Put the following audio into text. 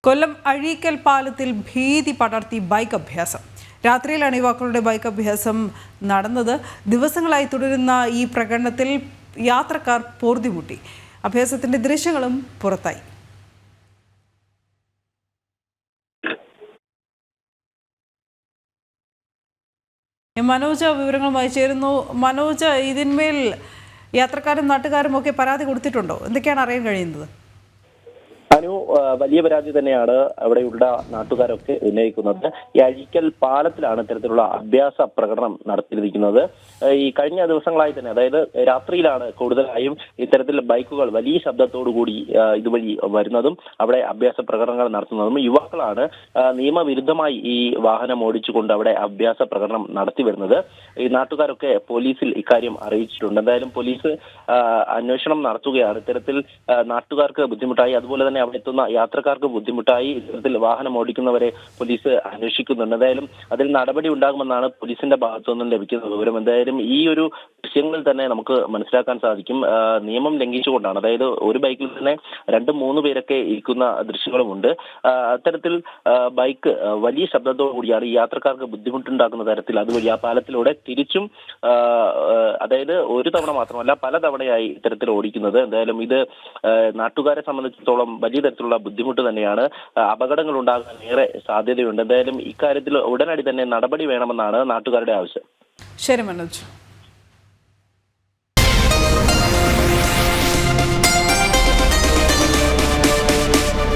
കൊല്ലം അഴീക്കൽ പാലത്തിൽ ഭീതി പടർത്തി ബൈക്ക് അഭ്യാസം. രാത്രിയിലാണ് യുവാക്കളുടെ ബൈക്ക് അഭ്യാസം നടന്നത്. ദിവസങ്ങളായി തുടരുന്ന ഈ പ്രകടനത്തിൽ യാത്രക്കാർ പോർതിമുട്ടി. അഭ്യാസത്തിന്റെ ദൃശ്യങ്ങളും പുറത്തായി. മനോജ് വിവരങ്ങളുമായി ചേരുന്നു. മനോജ്, ഇതിന്മേൽ യാത്രക്കാരും നാട്ടുകാരും ഒക്കെ പരാതി കൊടുത്തിട്ടുണ്ടോ? എന്തൊക്കെയാണ് അറിയാൻ കഴിയുന്നത്? വലിയ പരാതി തന്നെയാണ് അവിടെയുള്ള നാട്ടുകാരൊക്കെ ഉന്നയിക്കുന്നത്. ഈ അഴീക്കൽ പാലത്തിലാണ് ഇത്തരത്തിലുള്ള അഭ്യാസ പ്രകടനം നടത്തിയിരിക്കുന്നത്. ഈ കഴിഞ്ഞ ദിവസങ്ങളായി തന്നെ, അതായത് രാത്രിയിലാണ് കൂടുതലായും ഇത്തരത്തിൽ ബൈക്കുകൾ വലിയ ശബ്ദത്തോടു കൂടി ഇതുവഴി വരുന്നതും അവിടെ അഭ്യാസ പ്രകടനങ്ങൾ നടത്തുന്നതും. യുവാക്കളാണ് നിയമവിരുദ്ധമായി ഈ വാഹനം ഓടിച്ചുകൊണ്ട് അവിടെ അഭ്യാസ പ്രകടനം നടത്തി വരുന്നത്. ഈ നാട്ടുകാരൊക്കെ പോലീസിൽ ഇക്കാര്യം അറിയിച്ചിട്ടുണ്ട്. എന്തായാലും പോലീസ് അന്വേഷണം നടത്തുകയാണ്. ഇത്തരത്തിൽ നാട്ടുകാർക്ക് ബുദ്ധിമുട്ടായി, അതുപോലെ തന്നെ അവിടെ എത്തുന്ന യാത്രക്കാർക്ക് ബുദ്ധിമുട്ടായി ഇത്തരത്തിൽ വാഹനം ഓടിക്കുന്നവരെ പോലീസ് അന്വേഷിക്കുന്നുണ്ട്. എന്തായാലും അതിൽ നടപടി ഉണ്ടാകുമെന്നാണ് പോലീസിന്റെ ഭാഗത്തു നിന്നും ലഭിക്കുന്ന വിവരം. എന്തായാലും ഈ ഒരു ദൃശ്യങ്ങളിൽ തന്നെ നമുക്ക് മനസ്സിലാക്കാൻ സാധിക്കും, നിയമം ലംഘിച്ചുകൊണ്ടാണ്, അതായത് ഒരു ബൈക്കിൽ തന്നെ 2-3 പേരൊക്കെ ഇരിക്കുന്ന ദൃശ്യങ്ങളുമുണ്ട്. അത്തരത്തിൽ ബൈക്ക് വലിയ ശബ്ദത്തോടു കൂടിയാണ് ഈ യാത്രക്കാർക്ക് ബുദ്ധിമുട്ടുണ്ടാക്കുന്ന തരത്തിൽ അതുവഴി ആ പാലത്തിലൂടെ തിരിച്ചും, അതായത് ഒരു തവണ മാത്രമല്ല പല തവണയായി ഇത്തരത്തിൽ ഓടിക്കുന്നത്. എന്തായാലും ഇത് നാട്ടുകാരെ സംബന്ധിച്ചിടത്തോളം വലിയ തരത്തിലുള്ള ബുദ്ധിമുട്ട് തന്നെയാണ്. അപകടങ്ങൾ ഉണ്ടാകാൻ ഏറെ സാധ്യതയുണ്ട്. എന്തായാലും ഇക്കാര്യത്തിൽ ഉടനടി തന്നെ നടപടി വേണമെന്നാണ് നാട്ടുകാരുടെ ആവശ്യം. ശരി മനോജ്.